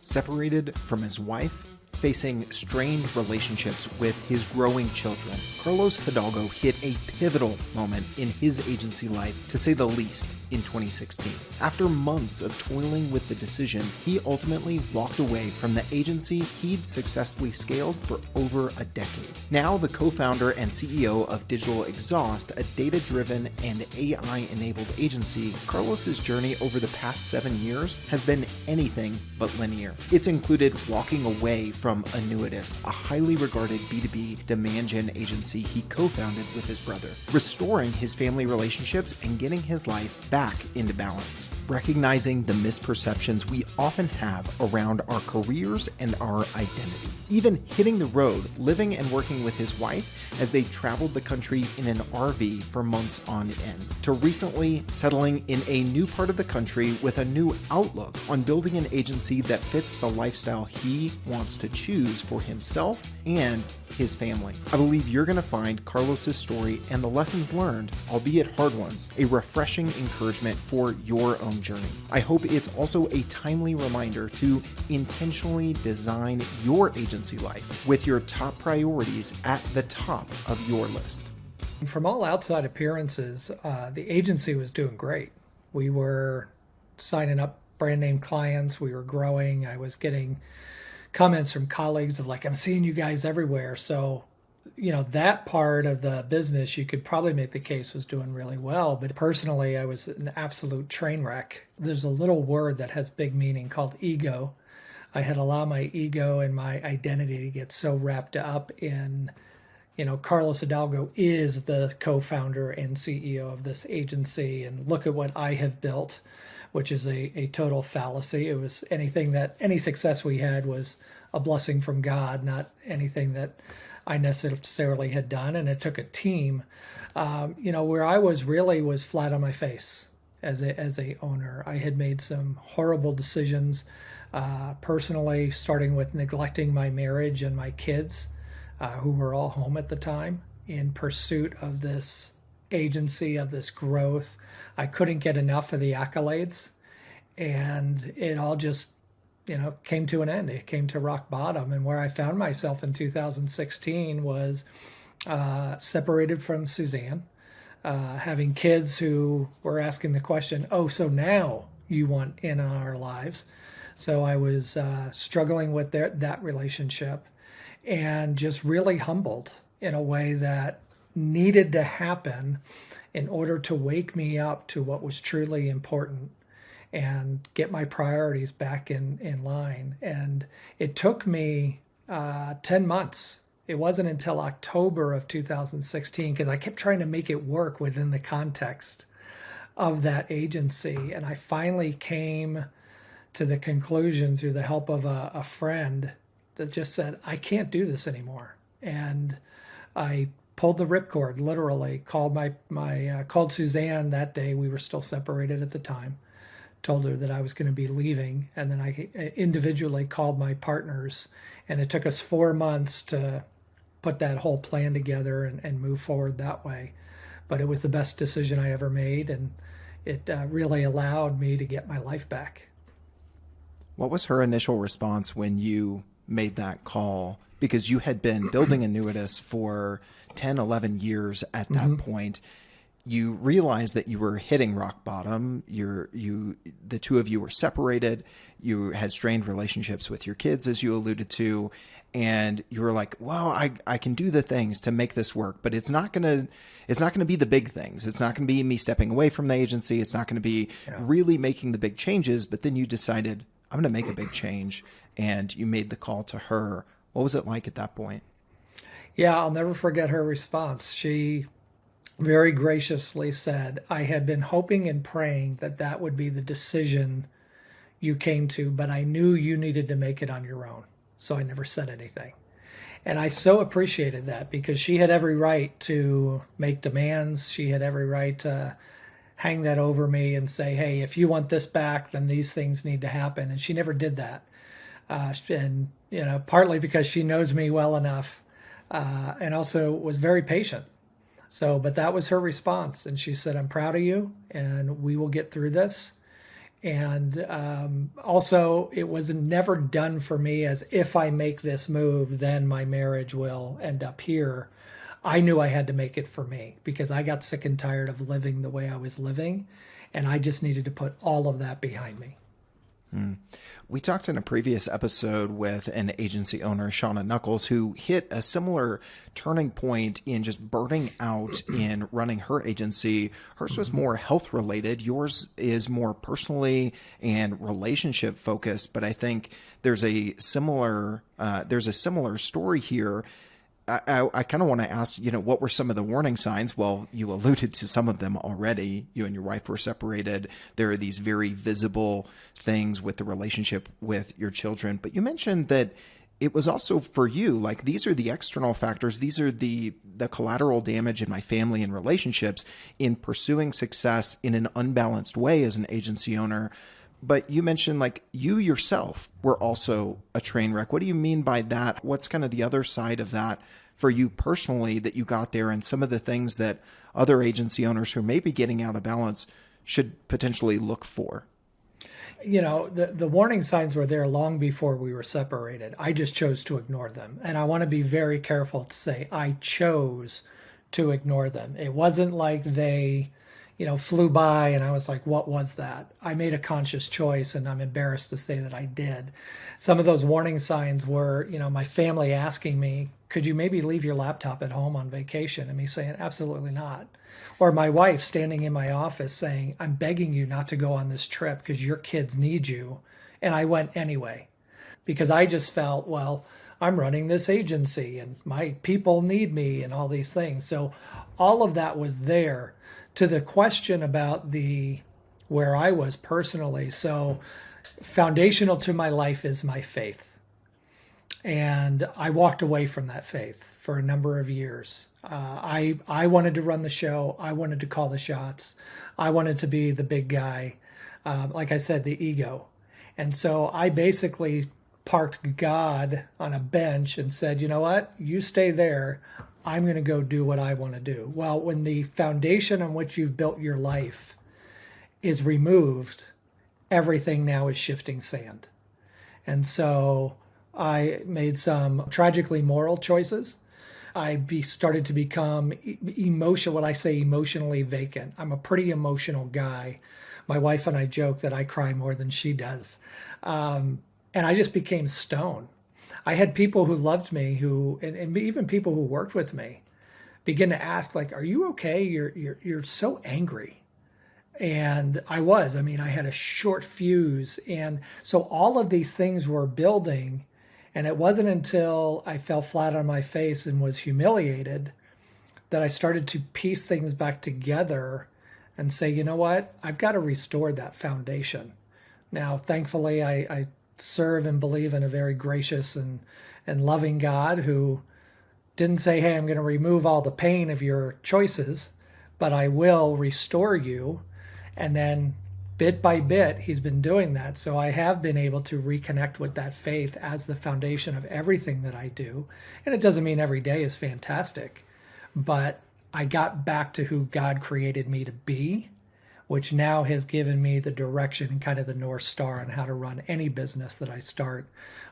Separated from his wife, facing strained relationships with his growing children, Carlos Hidalgo hit a pivotal moment in his agency life, to say the least, in 2016. After months of toiling with the decision, he ultimately walked away from the agency he'd successfully scaled for over a decade. Now the co-founder and CEO of Digital Exhaust, a data-driven and AI-enabled agency, Carlos's journey over the past 7 years has been anything but linear. It's included walking away from ANNUITAS, a highly regarded B2B demand gen agency he co-founded with his brother, restoring his family relationships and getting his life back into balance. Recognizing the misperceptions we often have around our careers and our identity. Even hitting the road, living and working with his wife as they traveled the country in an RV for months on end, to recently settling in a new part of the country with a new outlook on building an agency that fits the lifestyle he wants to choose for himself and his family. I believe you're going to find Carlos's story and the lessons learned, albeit hard ones, a refreshing encouragement for your own journey. I hope it's also a timely reminder to intentionally design your agency life with your top priorities at the top of your list. From all outside appearances, the agency was doing great. We were signing up brand name clients. We were growing. I was getting comments from colleagues of like, I'm seeing you guys everywhere. So, that part of the business, you could probably make the case was doing really well. But personally, I was an absolute train wreck. There's a little word that has big meaning called ego. I had allowed my ego and my identity to get so wrapped up in, Carlos Hidalgo is the co-founder and CEO of this agency, and look at what I have built, which is a total fallacy. It was any success we had was a blessing from God, not anything that I necessarily had done. And it took a team, where I was flat on my face as a owner. I had made some horrible decisions, personally, starting with neglecting my marriage and my kids, who were all home at the time, in pursuit of this agency, of this growth. I couldn't get enough of the accolades, and it all just, came to an end. It came to rock bottom. And where I found myself in 2016 was separated from Suzanne, having kids who were asking the question, oh, so now you want in on our lives. So I was struggling with that relationship, and just really humbled in a way that needed to happen in order to wake me up to what was truly important and get my priorities back in line. And it took me 10 months. It wasn't until October of 2016, because I kept trying to make it work within the context of that agency. And I finally came to the conclusion, through the help of a friend, that just said, I can't do this anymore. And I pulled the ripcord, literally. Called Suzanne that day. We were still separated at the time. Told her that I was going to be leaving, and then I individually called my partners, and it took us 4 months to put that whole plan together and move forward that way. But it was the best decision I ever made, and it really allowed me to get my life back. What was her initial response when you made that call? Because you had been building ANNUITAS for 10, 11 years at that point. You realized that you were hitting rock bottom. The two of you were separated. You had strained relationships with your kids, as you alluded to. And you were like, well, I can do the things to make this work, but it's not going to be the big things. It's not going to be me stepping away from the agency. It's not going to be really making the big changes. But then you decided, I'm going to make a big change. And you made the call to her. What was it like at that point? Yeah, I'll never forget her response. She very graciously said, I had been hoping and praying that would be the decision you came to, but I knew you needed to make it on your own. So I never said anything. And I so appreciated that, because she had every right to make demands. She had every right to hang that over me and say, hey, if you want this back, then these things need to happen. And she never did that. And, partly because she knows me well enough, and also was very patient. But that was her response. And she said, I'm proud of you, and we will get through this. And also, it was never done for me as if I make this move, then my marriage will end up here. I knew I had to make it for me because I got sick and tired of living the way I was living. And I just needed to put all of that behind me. We talked in a previous episode with an agency owner, Shauna Knuckles, who hit a similar turning point in just burning out in running her agency. Hers was more health related. Yours is more personally and relationship focused. But I think there's a similar story here. I kind of want to ask, what were some of the warning signs? Well, you alluded to some of them already. You and your wife were separated. There are these very visible things with the relationship with your children. But you mentioned that it was also for you, like these are the external factors. These are the collateral damage in my family and relationships in pursuing success in an unbalanced way as an agency owner. But you mentioned like you yourself were also a train wreck. What do you mean by that? What's kind of the other side of that for you personally that you got there, and some of the things that other agency owners who may be getting out of balance should potentially look for? The warning signs were there long before we were separated. I just chose to ignore them. And I want to be very careful to say I chose to ignore them. It wasn't like they flew by and I was like, what was that? I made a conscious choice, and I'm embarrassed to say that I did. Some of those warning signs were, my family asking me, could you maybe leave your laptop at home on vacation? And me saying, absolutely not. Or my wife standing in my office saying, I'm begging you not to go on this trip because your kids need you. And I went anyway, because I just felt, well, I'm running this agency and my people need me and all these things. So all of that was there. To the question about where I was personally, so foundational to my life is my faith. And I walked away from that faith for a number of years. I wanted to run the show. I wanted to call the shots. I wanted to be the big guy. Like I said, the ego. And so I basically parked God on a bench and said, you know what? You stay there. I'm going to go do what I want to do. Well, when the foundation on which you've built your life is removed, everything now is shifting sand. And so I made some tragically moral choices. I started to become emotionally vacant. I'm a pretty emotional guy. My wife and I joke that I cry more than she does. And I just became stone. I had people who loved me, and even people who worked with me, begin to ask, like, "Are you okay? You're so angry." And I was. I mean, I had a short fuse, and so all of these things were building. And it wasn't until I fell flat on my face and was humiliated that I started to piece things back together and say, you know what? I've got to restore that foundation. Now, thankfully, I serve and believe in a very gracious and loving God who didn't say, hey, I'm going to remove all the pain of your choices, but I will restore you. And then bit by bit, he's been doing that. So I have been able to reconnect with that faith as the foundation of everything that I do. And it doesn't mean every day is fantastic, but I got back to who God created me to be, which now has given me the direction and kind of the North Star on how to run any business that I start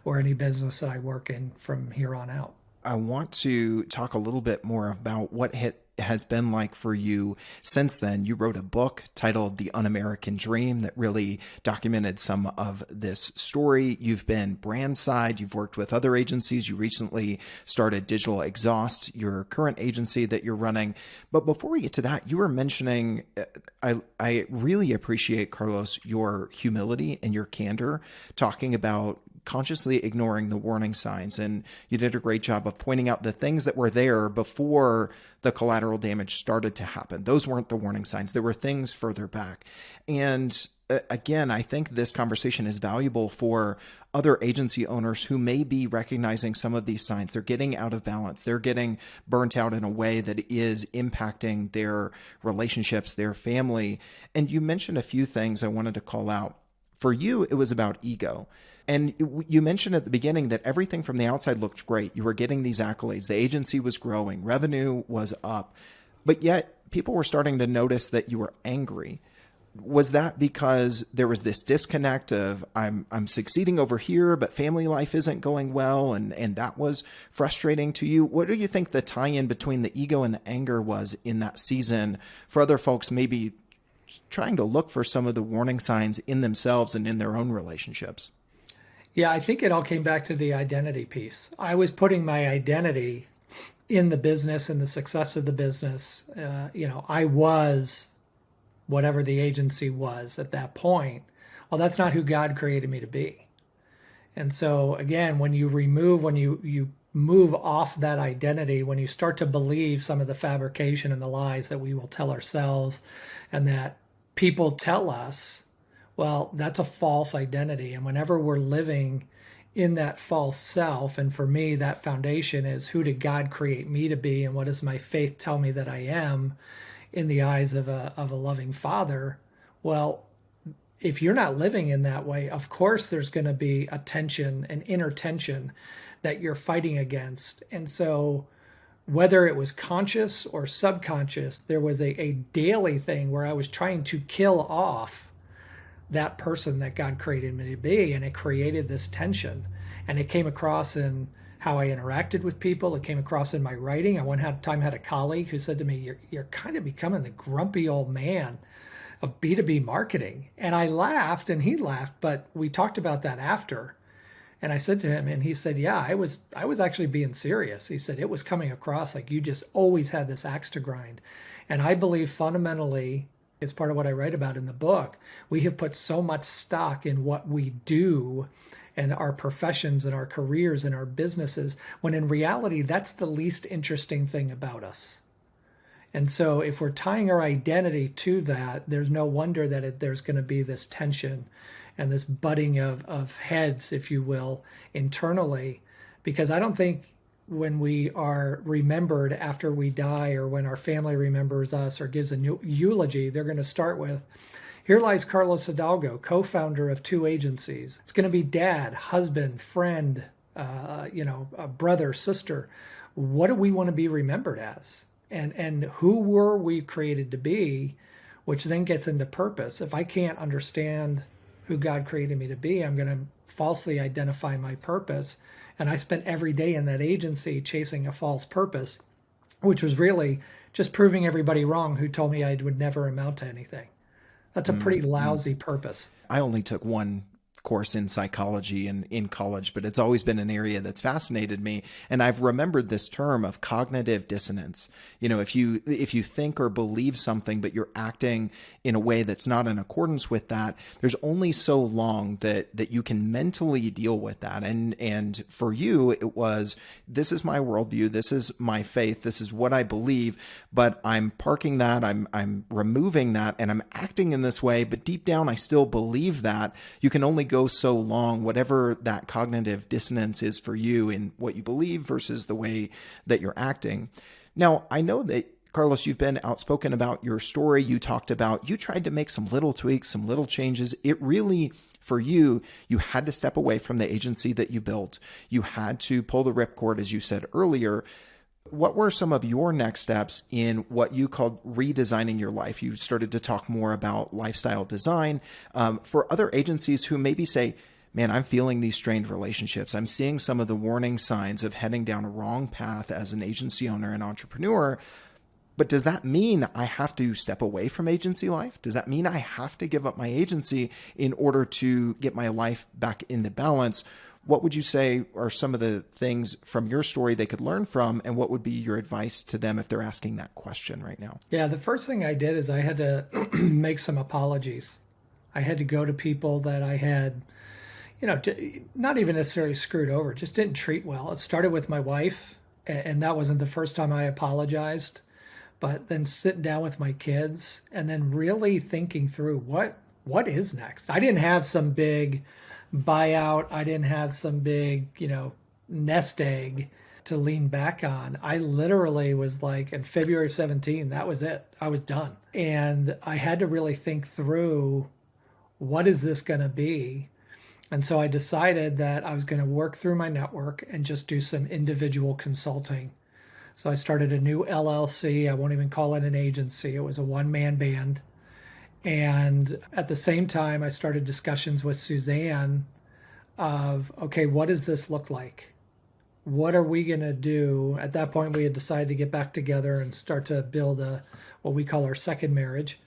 or any business that I work in from here on out. I want to talk a little bit more about what has been like for you since then. You wrote a book titled The Un-American Dream that really documented some of this story. You've been brand side. You've worked with other agencies. You recently started Digital Exhaust, your current agency that you're running. But before we get to that, you were mentioning, I really appreciate, Carlos, your humility and your candor, talking about consciously ignoring the warning signs. And you did a great job of pointing out the things that were there before the collateral damage started to happen. Those weren't the warning signs. There were things further back. And again, I think this conversation is valuable for other agency owners who may be recognizing some of these signs. They're getting out of balance. They're getting burnt out in a way that is impacting their relationships, their family. And you mentioned a few things I wanted to call out. For you, it was about ego. And you mentioned at the beginning that everything from the outside looked great. You were getting these accolades. The agency was growing. Revenue was up. But yet people were starting to notice that you were angry. Was that because there was this disconnect of I'm succeeding over here, but family life isn't going well, and that was frustrating to you? What do you think the tie-in between the ego and the anger was in that season for other folks maybe trying to look for some of the warning signs in themselves and in their own relationships? Yeah, I think it all came back to the identity piece. I was putting my identity in the business and the success of the business. I was whatever the agency was at that point. Well, that's not who God created me to be. And so again, when you move off that identity, when you start to believe some of the fabrication and the lies that we will tell ourselves and that people tell us, well, that's a false identity. And whenever we're living in that false self, and for me, that foundation is, who did God create me to be, and what does my faith tell me that I am in the eyes of a loving Father? Well, if you're not living in that way, of course there's going to be a tension, an inner tension that you're fighting against. And so whether it was conscious or subconscious, there was a daily thing where I was trying to kill off that person that God created me to be, and it created this tension. And it came across in how I interacted with people. It came across in my writing. I one time had a colleague who said to me, you're kind of becoming the grumpy old man of B2B marketing. And I laughed and he laughed, but we talked about that after. And I said to him, and he said, yeah, I was actually being serious. He said, it was coming across like you just always had this axe to grind. And I believe fundamentally, it's part of what I write about in the book, we have put so much stock in what we do and our professions and our careers and our businesses, when in reality, that's the least interesting thing about us. And so if we're tying our identity to that, there's no wonder that there's going to be this tension and this butting of heads, if you will, internally. Because I don't think when we are remembered after we die, or when our family remembers us or gives a new eulogy, they're going to start with, here lies Carlos Hidalgo, co-founder of 2 agencies. It's going to be dad, husband, friend, a brother, sister. What do we want to be remembered as? And who were we created to be, which then gets into purpose. If I can't understand who God created me to be, I'm going to falsely identify my purpose. And I spent every day in that agency chasing a false purpose, which was really just proving everybody wrong who told me I would never amount to anything. That's a pretty lousy purpose. I only took one course in psychology in college, but it's always been an area that's fascinated me. And I've remembered this term of cognitive dissonance. If you think or believe something, but you're acting in a way that's not in accordance with that, there's only so long that you can mentally deal with that. And for you, it was, this is my worldview, this is my faith, this is what I believe, but I'm parking that, I'm removing that, and I'm acting in this way, but deep down I still believe that. You can only go so long, whatever that cognitive dissonance is for you in what you believe versus the way that you're acting. Now, I know that, Carlos, you've been outspoken about your story. You talked about, you tried to make some little tweaks, some little changes. It really, for you, you had to step away from the agency that you built. You had to pull the ripcord, as you said earlier. What were some of your next steps in what you called redesigning your life? You started to talk more about lifestyle design. For other agencies who maybe say, man, I'm feeling these strained relationships. I'm seeing some of the warning signs of heading down a wrong path as an agency owner and entrepreneur. But does that mean I have to step away from agency life? Does that mean I have to give up my agency in order to get my life back into balance? What would you say are some of the things from your story they could learn from, and what would be your advice to them if they're asking that question right now? Yeah, the first thing I did is I had to make some apologies. I had to go to people that I had, not even necessarily screwed over, just didn't treat well. It started with my wife, and that wasn't the first time I apologized, but then sitting down with my kids and then really thinking through what is next. I didn't have some big buyout. I didn't have some big, nest egg to lean back on. I literally was like, in February 17, that was it. I was done. And I had to really think through, what is this going to be? And so I decided that I was going to work through my network and just do some individual consulting. So I started a new LLC. I won't even call it an agency. It was a one-man band. And at the same time, I started discussions with Suzanne of, okay, what does this look like? What are we going to do? At that point, we had decided to get back together and start to build what we call our second marriage.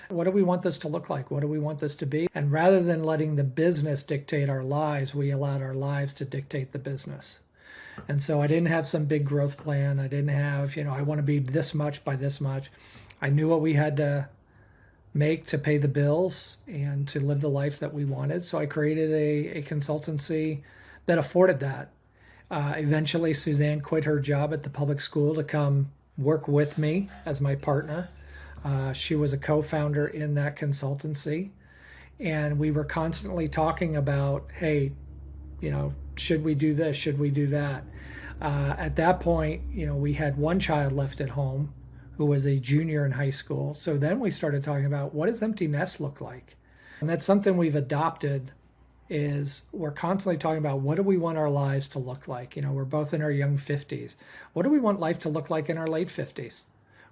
What do we want this to look like? What do we want this to be? And rather than letting the business dictate our lives, we allowed our lives to dictate the business. And so I didn't have some big growth plan. I didn't have, I want to be this much by this much. I knew what we had to make to pay the bills and to live the life that we wanted. So I created a consultancy that afforded that. Eventually, Suzanne quit her job at the public school to come work with me as my partner. She was a co-founder in that consultancy. And we were constantly talking about, hey, should we do this? Should we do that? At that point, we had one child left at home who was a junior in high school. So then we started talking about, what does empty nest look like? And that's something we've adopted, is we're constantly talking about, what do we want our lives to look like? We're both in our young 50s. What do we want life to look like in our late 50s?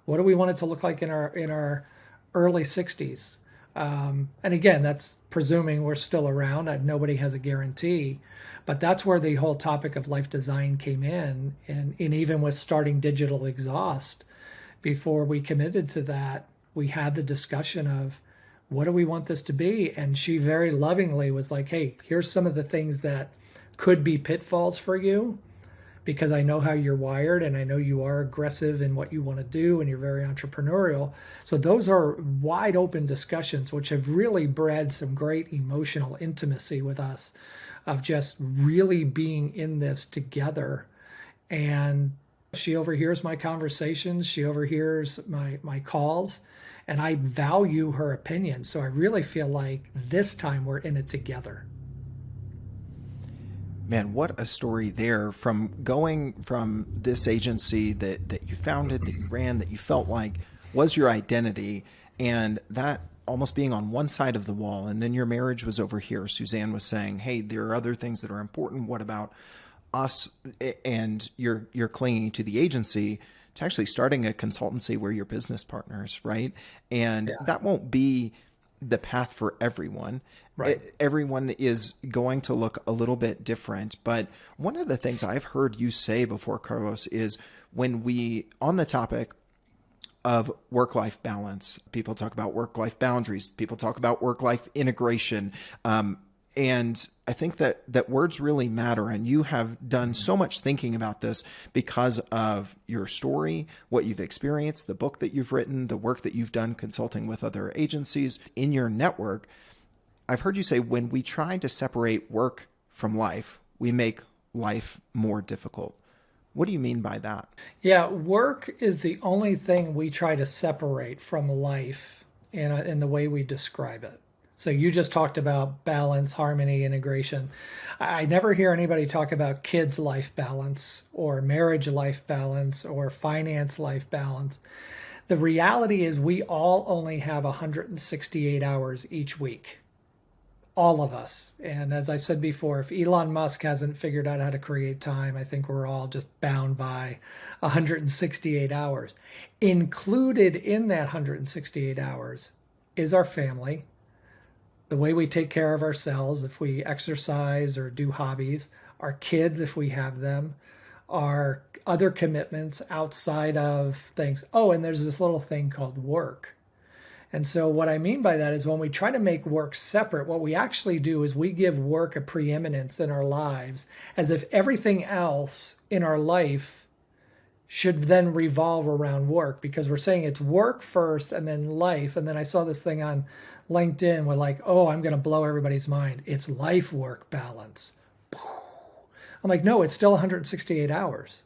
What do we want it to look like in our early 60s? And again, that's presuming we're still around. Nobody has a guarantee. But that's where the whole topic of life design came in. And even with starting Digital Exhaust, before we committed to that, we had the discussion of, what do we want this to be? And she very lovingly was like, hey, here's some of the things that could be pitfalls for you, because I know how you're wired and I know you are aggressive in what you want to do and you're very entrepreneurial. So those are wide open discussions, which have really bred some great emotional intimacy with us, of just really being in this together. And she overhears my conversations, she overhears my calls, and I value her opinion. So I really feel like this time we're in it together. Man, what a story there, from going from this agency that you founded, that you ran, that you felt like was your identity, and that almost being on one side of the wall. And then your marriage was over here. Suzanne was saying, hey, there are other things that are important. What about us? And you're clinging to the agency, to actually starting a consultancy where you're business partners, right? And that won't be the path for everyone. Right. Everyone is going to look a little bit different. But one of the things I've heard you say before, Carlos, is when on the topic of work-life balance, people talk about work-life boundaries, people talk about work-life integration. And I think that words really matter. And you have done so much thinking about this because of your story, what you've experienced, the book that you've written, the work that you've done consulting with other agencies in your network. I've heard you say, when we try to separate work from life, we make life more difficult. What do you mean by that? Yeah, work is the only thing we try to separate from life in the way we describe it. So you just talked about balance, harmony, integration. I never hear anybody talk about kids' life balance or marriage life balance or finance life balance. The reality is we all only have 168 hours each week. All of us. And as I've said before, if Elon Musk hasn't figured out how to create time, I think we're all just bound by 168 hours. Included in that 168 hours is our family, the way we take care of ourselves, if we exercise or do hobbies, our kids, if we have them, our other commitments outside of things. Oh, and there's this little thing called work. And so what I mean by that is, when we try to make work separate, what we actually do is we give work a preeminence in our lives, as if everything else in our life should then revolve around work, because we're saying it's work first and then life. And then I saw this thing on LinkedIn where, like, oh, I'm going to blow everybody's mind. It's life-work balance. I'm like, no, it's still 168 hours.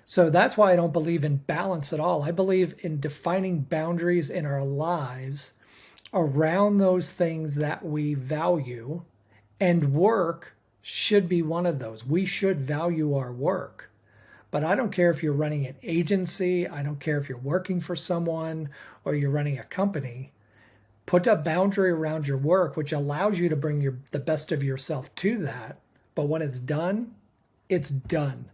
So that's why I don't believe in balance at all. I believe in defining boundaries in our lives around those things that we value, and work should be one of those. We should value our work. But I don't care if you're running an agency, I don't care if you're working for someone or you're running a company. Put a boundary around your work, which allows you to bring the best of yourself to that. But when it's done, it's done.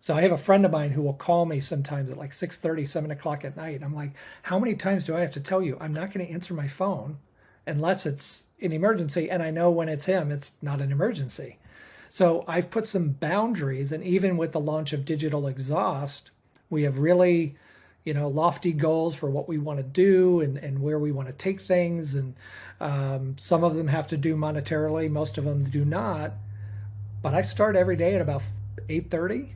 So I have a friend of mine who will call me sometimes at like 6:30, 7 o'clock at night. I'm like, how many times do I have to tell you I'm not going to answer my phone unless it's an emergency? And I know when it's him, it's not an emergency. So I've put some boundaries, and even with the launch of Digital Exhaust, we have really, lofty goals for what we want to do and where we want to take things. And some of them have to do monetarily, most of them do not. But I start every day at about 8:30,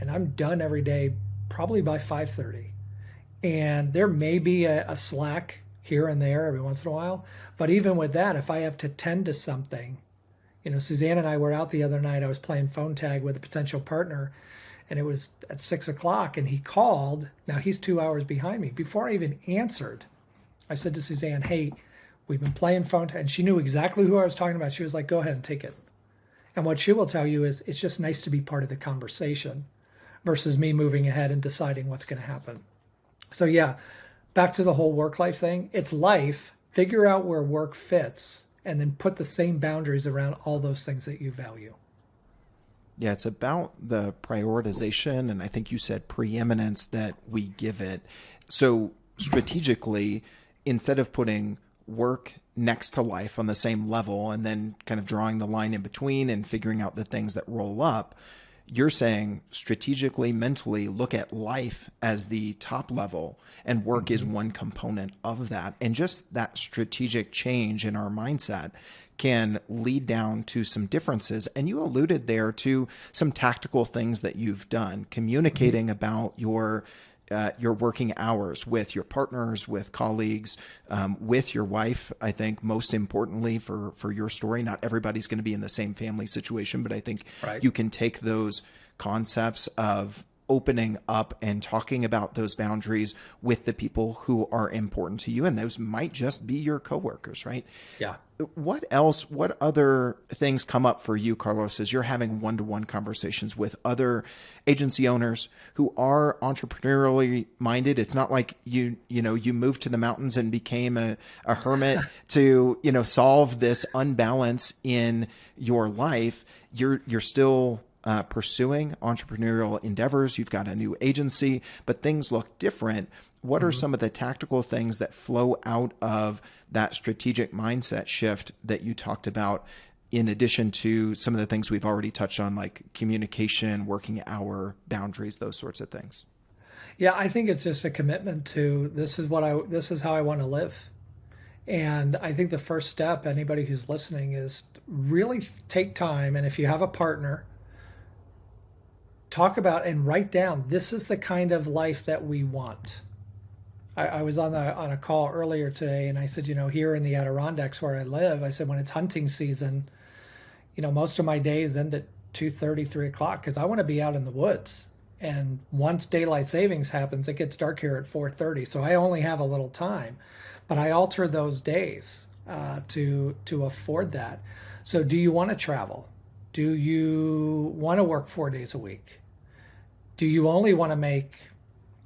and I'm done every day probably by 5:30. And there may be a slack here and there every once in a while, but even with that, if I have to tend to something, Suzanne and I were out the other night. I was playing phone tag with a potential partner, and it was at 6 o'clock, and he called. Now he's 2 hours behind me. Before I even answered, I said to Suzanne, "Hey, we've been playing phone tag," and she knew exactly who I was talking about. She was like, "Go ahead and take it." And what she will tell you is it's just nice to be part of the conversation versus me moving ahead and deciding what's going to happen. So yeah, back to the whole work life thing. It's life. Figure out where work fits and then put the same boundaries around all those things that you value. Yeah, it's about the prioritization, and I think you said preeminence that we give it. So strategically, instead of putting work next to life on the same level and then kind of drawing the line in between and figuring out the things that roll up, you're saying strategically, mentally look at life as the top level, and work is one component of that. And just that strategic change in our mindset can lead down to some differences. And you alluded there to some tactical things that you've done, communicating about your working hours with your partners, with colleagues, with your wife. I think most importantly for your story, not everybody's going to be in the same family situation, but I think you can take those concepts of opening up and talking about those boundaries with the people who are important to you. And those might just be your coworkers, right? Yeah. What else, what other things come up for you, Carlos, as you're having one-to-one conversations with other agency owners who are entrepreneurially minded? It's not like you moved to the mountains and became a hermit to, solve this unbalance in your life. You're still pursuing entrepreneurial endeavors. You've got a new agency, but things look different. What are some of the tactical things that flow out of that strategic mindset shift that you talked about, in addition to some of the things we've already touched on, like communication, working hour, boundaries, those sorts of things? Yeah, I think it's just a commitment to this is how I want to live. And I think the first step, anybody who's listening, is really take time. And if you have a partner, talk about and write down, this is the kind of life that we want. I was on a call earlier today, and I said, here in the Adirondacks where I live, I said, when it's hunting season, most of my days end at 2:30, 3 o'clock, because I want to be out in the woods. And once daylight savings happens, it gets dark here at 4:30. So I only have a little time, but I alter those days to afford that. So do you want to travel? Do you want to work 4 days a week? Do you only want to make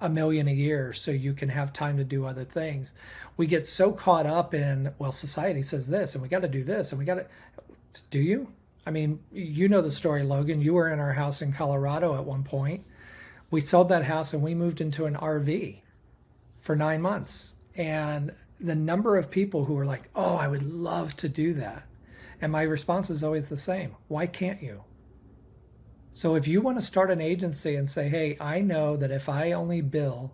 $1 million a year so you can have time to do other things? We get so caught up in, well, society says this, and we got to do this, and we got to. Do you? I mean, you know the story, Logan. You were in our house in Colorado at one point. We sold that house and we moved into an RV for 9 months. And the number of people who were like, "Oh, I would love to do that," and my response is always the same: why can't you? So if you want to start an agency and say, hey, I know that if I only bill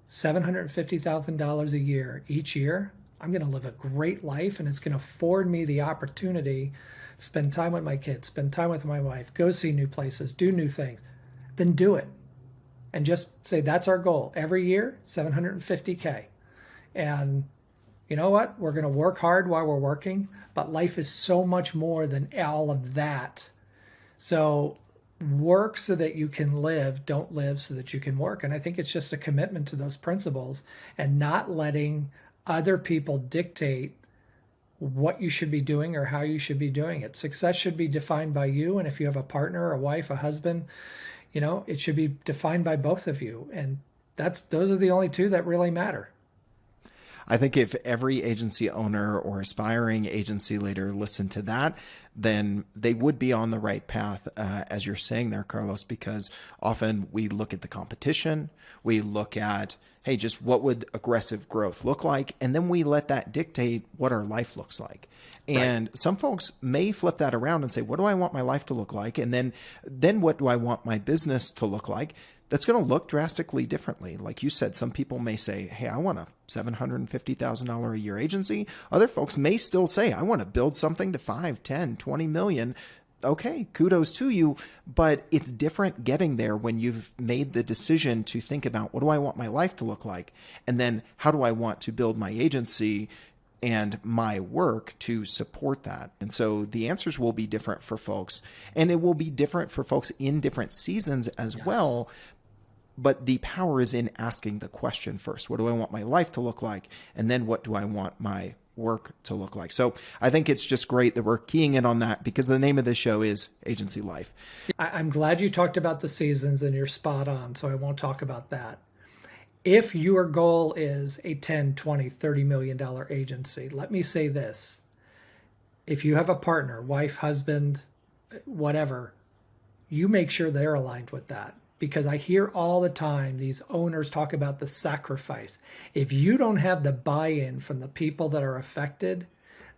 $750,000 a year each year, I'm going to live a great life, and it's going to afford me the opportunity to spend time with my kids, spend time with my wife, go see new places, do new things, then do it. And just say that's our goal. Every year, $750K. And you know what? We're going to work hard while we're working, but life is so much more than all of that. So work so that you can live, don't live so that you can work. And I think it's just a commitment to those principles and not letting other people dictate what you should be doing or how you should be doing it. Success should be defined by you. And if you have a partner, a wife, a husband, it should be defined by both of you. And those are the only two that really matter. I think if every agency owner or aspiring agency leader listened to that, then they would be on the right path, as you're saying there, Carlos, because often we look at the competition, we look at, hey, just what would aggressive growth look like? And then we let that dictate what our life looks like. And right. Some folks may flip that around and say, what do I want my life to look like? And then what do I want my business to look like? That's going to look drastically differently. Like you said, some people may say, hey, I want a $750,000 a year agency. Other folks may still say, I want to build something to 5, 10, 20 million. Okay, kudos to you, but it's different getting there when you've made the decision to think about, what do I want my life to look like? And then how do I want to build my agency and my work to support that? And so the answers will be different for folks, and it will be different for folks in different seasons as well. But the power is in asking the question first. What do I want my life to look like? And then what do I want my work to look like? So I think it's just great that we're keying in on that, because the name of this show is Agency Life. I'm glad you talked about the seasons, and you're spot on, so I won't talk about that. If your goal is a 10, 20, $30 million agency, let me say this. If you have a partner, wife, husband, whatever, you make sure they're aligned with that. Because I hear all the time these owners talk about the sacrifice. If you don't have the buy-in from the people that are affected,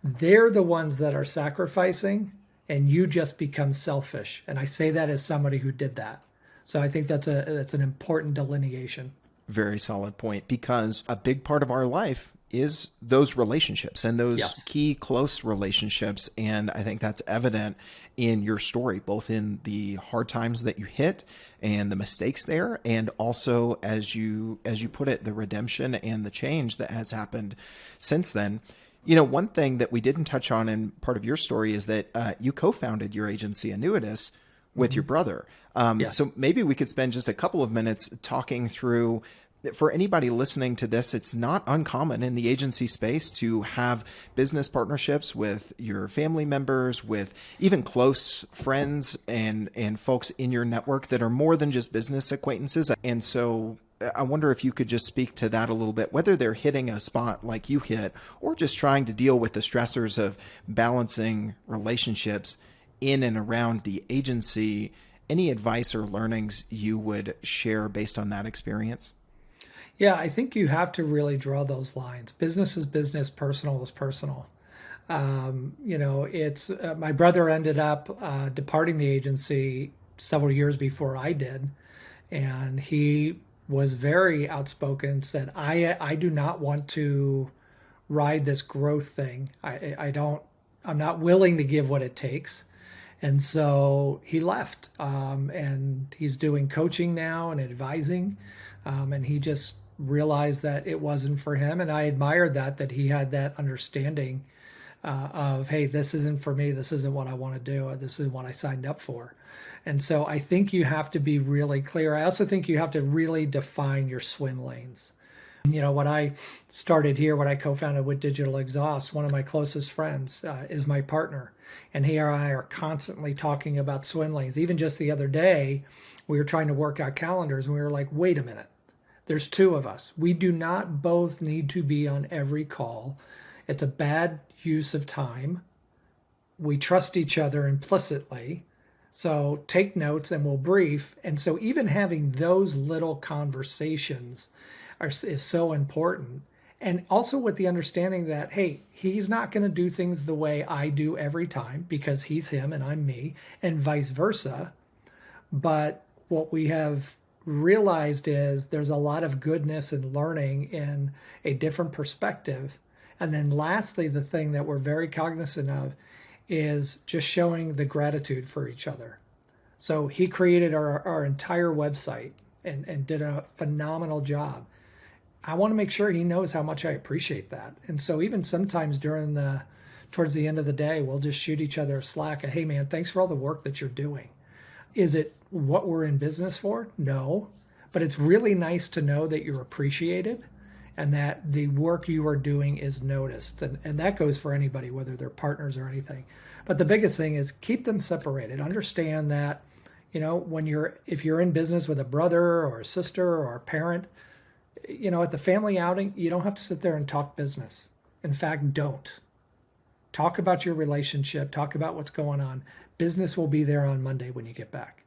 they're the ones that are sacrificing, and you just become selfish. And I say that as somebody who did that. So I think that's an important delineation. Very solid point, because a big part of our life is those relationships and those key close relationships. And I think that's evident in your story, both in the hard times that you hit and the mistakes there, and also as you put it, the redemption and the change that has happened since then. You know, one thing that we didn't touch on in part of your story is that you co-founded your agency, ANNUITAS, with your brother. So maybe we could spend just a couple of minutes talking through, for anybody listening to this, it's not uncommon in the agency space to have business partnerships with your family members, with even close friends and folks in your network that are more than just business acquaintances. And so I wonder if you could just speak to that a little bit, whether they're hitting a spot like you hit, or just trying to deal with the stressors of balancing relationships in and around the agency. Any advice or learnings you would share based on that experience? Yeah, I think you have to really draw those lines. Business is business, personal is personal. It's my brother ended up departing the agency several years before I did, and he was very outspoken. Said, "I do not want to ride this growth thing. I'm not willing to give what it takes." And so he left, and he's doing coaching now and advising, and he just realized that it wasn't for him. And I admired that he had that understanding of, hey, this isn't for me. This isn't what I want to do. Or this is what I signed up for. And so I think you have to be really clear. I also think you have to really define your swim lanes. You know, when I started here, when I co-founded with Digital Exhaust, one of my closest friends is my partner. And he and I are constantly talking about swim lanes. Even just the other day, we were trying to work out calendars, and we were like, wait a minute. There's two of us. We do not both need to be on every call. It's a bad use of time. We trust each other implicitly. So take notes and we'll brief. And so even having those little conversations is so important. And also with the understanding that, hey, he's not going to do things the way I do every time, because he's him and I'm me, and vice versa. But what we have realized is there's a lot of goodness and learning in a different perspective. And then lastly, the thing that we're very cognizant of is just showing the gratitude for each other. So he created our entire website and did a phenomenal job. I want to make sure he knows how much I appreciate that. And so even sometimes towards the end of the day, we'll just shoot each other a Slack. Hey man, thanks for all the work that you're doing. Is it what we're in business for? No, but it's really nice to know that you're appreciated and that the work you are doing is noticed. And that goes for anybody, whether they're partners or anything. But the biggest thing is keep them separated. Understand that, if you're in business with a brother or a sister or a parent, at the family outing, you don't have to sit there and talk business. In fact, don't. Talk about your relationship, talk about what's going on. Business will be there on Monday when you get back.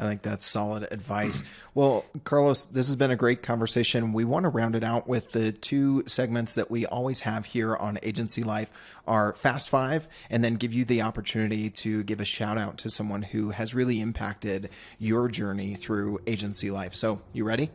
I think that's solid advice. Well, Carlos, this has been a great conversation. We want to round it out with the two segments that we always have here on Agency Life, our Fast Five, and then give you the opportunity to give a shout out to someone who has really impacted your journey through agency life. So you ready?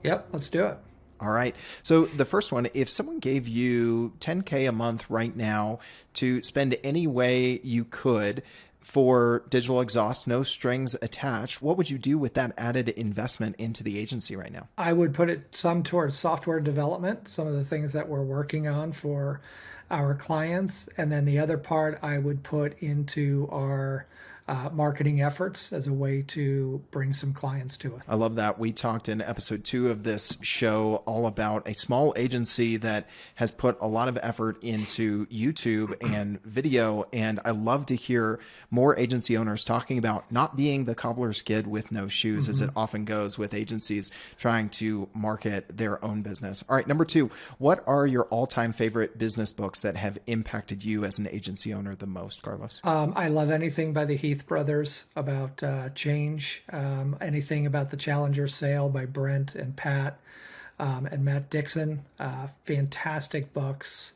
Yep, let's do it. All right. So the first one, if someone gave you $10K a month right now to spend any way you could for digital exhaust, no strings attached, what would you do with that added investment into the agency right now? I would put it some towards software development, some of the things that we're working on for our clients. And then the other part I would put into our marketing efforts as a way to bring some clients to us. I love that. We talked in episode 2 of this show all about a small agency that has put a lot of effort into YouTube and video. And I love to hear more agency owners talking about not being the cobbler's kid with no shoes, as it often goes with agencies trying to market their own business. All right. Number 2, what are your all-time favorite business books that have impacted you as an agency owner the most, Carlos? I love anything by the Heath brothers about change, anything about the Challenger sale by Brent and Pat and Matt Dixon, fantastic books.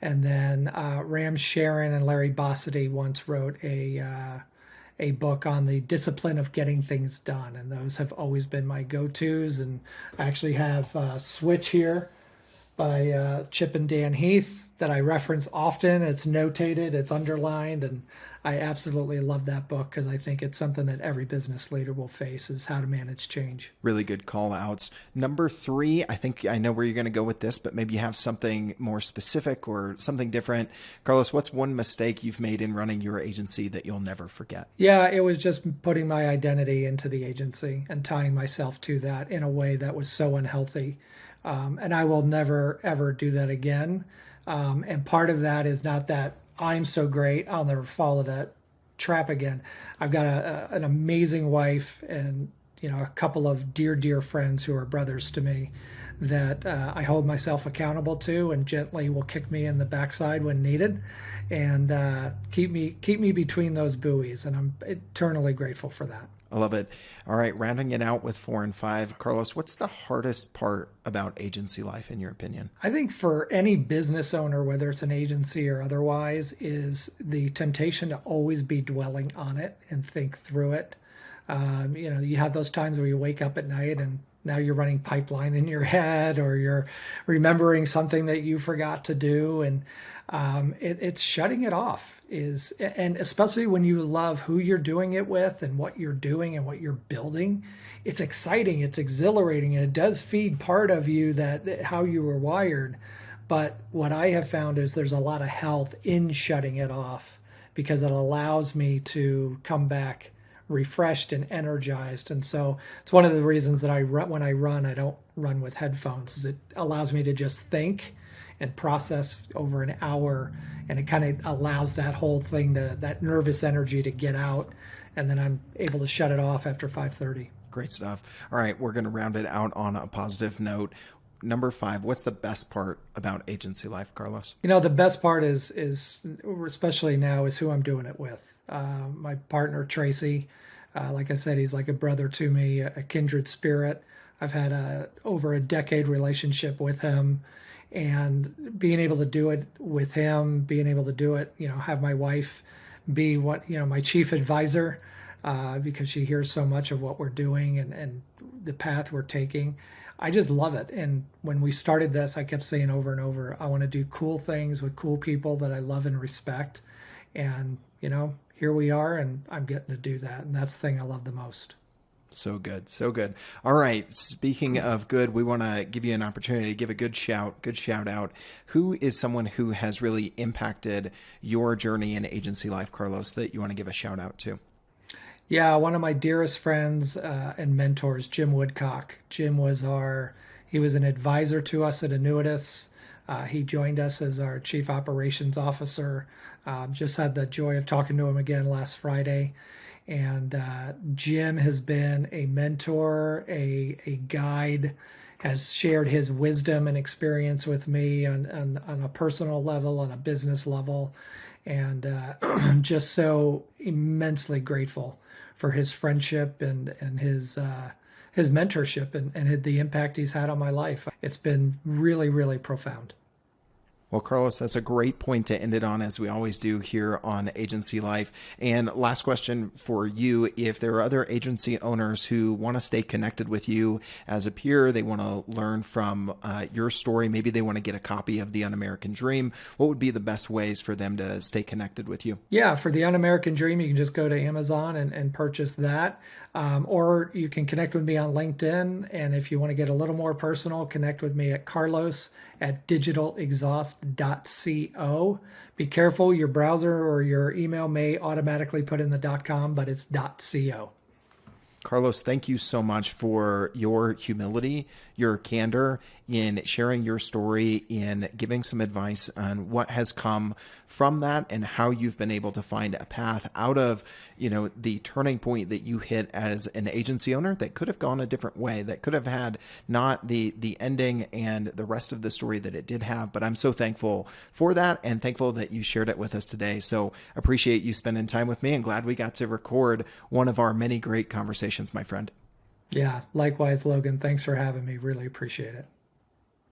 And then Ram Sharon and Larry Bossidy once wrote a book on the discipline of getting things done, and those have always been my go-tos. And I actually have Switch here by Chip and Dan Heath that I reference often. It's notated, it's underlined, and I absolutely love that book because I think it's something that every business leader will face, is how to manage change. Really good call outs. Number 3, I think I know where you're going to go with this, but maybe you have something more specific or something different. Carlos, what's one mistake you've made in running your agency that you'll never forget? Yeah, it was just putting my identity into the agency and tying myself to that in a way that was so unhealthy. And I will never, ever do that again. And part of that is not that I'm so great, I'll never follow that trap again. I've got an amazing wife and a couple of dear friends who are brothers to me that I hold myself accountable to, and gently will kick me in the backside when needed, and keep me between those buoys. And I'm eternally grateful for that. I love it. All right, rounding it out with 4 and 5, Carlos, what's the hardest part about agency life in your opinion? I think for any business owner, whether it's an agency or otherwise, is the temptation to always be dwelling on it and think through it. You have those times where you wake up at night and now you're running pipeline in your head, or you're remembering something that you forgot to do, and it's shutting it off. And especially when you love who you're doing it with and what you're doing and what you're building, it's exciting, it's exhilarating, and it does feed part of you, that how you were wired. But what I have found is there's a lot of health in shutting it off, because it allows me to come back refreshed and energized. And so it's one of the reasons that when I run, I don't run with headphones, is it allows me to just think and process over an hour, and it kind of allows that whole thing, that nervous energy, to get out, and then I'm able to shut it off after 5:30. Great stuff. All right, we're going to round it out on a positive note. Number 5, what's the best part about agency life, Carlos? The best part is especially now, is who I'm doing it with. My partner, Tracy, like I said, he's like a brother to me, a kindred spirit. I've had over a decade relationship with him, and being able to do it with him, being able to do it, have my wife be my chief advisor, because she hears so much of what we're doing and the path we're taking. I just love it. And when we started this, I kept saying over and over, I want to do cool things with cool people that I love and respect. And, here we are, and I'm getting to do that. And that's the thing I love the most. So good. So good. All right. Speaking of good, we want to give you an opportunity to give a good shout out. Who is someone who has really impacted your journey in agency life, Carlos, that you want to give a shout out to? Yeah, one of my dearest friends and mentors, Jim Woodcock. Jim was he was an advisor to us at ANNUITAS. He joined us as our chief operations officer. Just had the joy of talking to him again last Friday. And Jim has been a mentor, a guide, has shared his wisdom and experience with me on a personal level, on a business level. And I'm just so immensely grateful for his friendship and his mentorship and the impact he's had on my life. It's been really, really profound. Well, Carlos, that's a great point to end it on, as we always do here on Agency Life. And last question for you. If there are other agency owners who want to stay connected with you as a peer, they want to learn from your story, maybe they want to get a copy of The Un-American Dream, what would be the best ways for them to stay connected with you? Yeah, for The Un-American Dream, you can just go to Amazon and purchase that. Or you can connect with me on LinkedIn. And if you want to get a little more personal, connect with me at carlos@digitalexhaust.co. Be careful, your browser or your email may automatically put in the .com, but it's .co. Carlos, thank you so much for your humility, your candor in sharing your story, in giving some advice on what has come from that and how you've been able to find a path out of, the turning point that you hit as an agency owner that could have gone a different way, that could have had not the ending and the rest of the story that it did have. But I'm so thankful for that and thankful that you shared it with us today. So appreciate you spending time with me and glad we got to record one of our many great conversations, my friend. Yeah, likewise, Logan. Thanks for having me. Really appreciate it.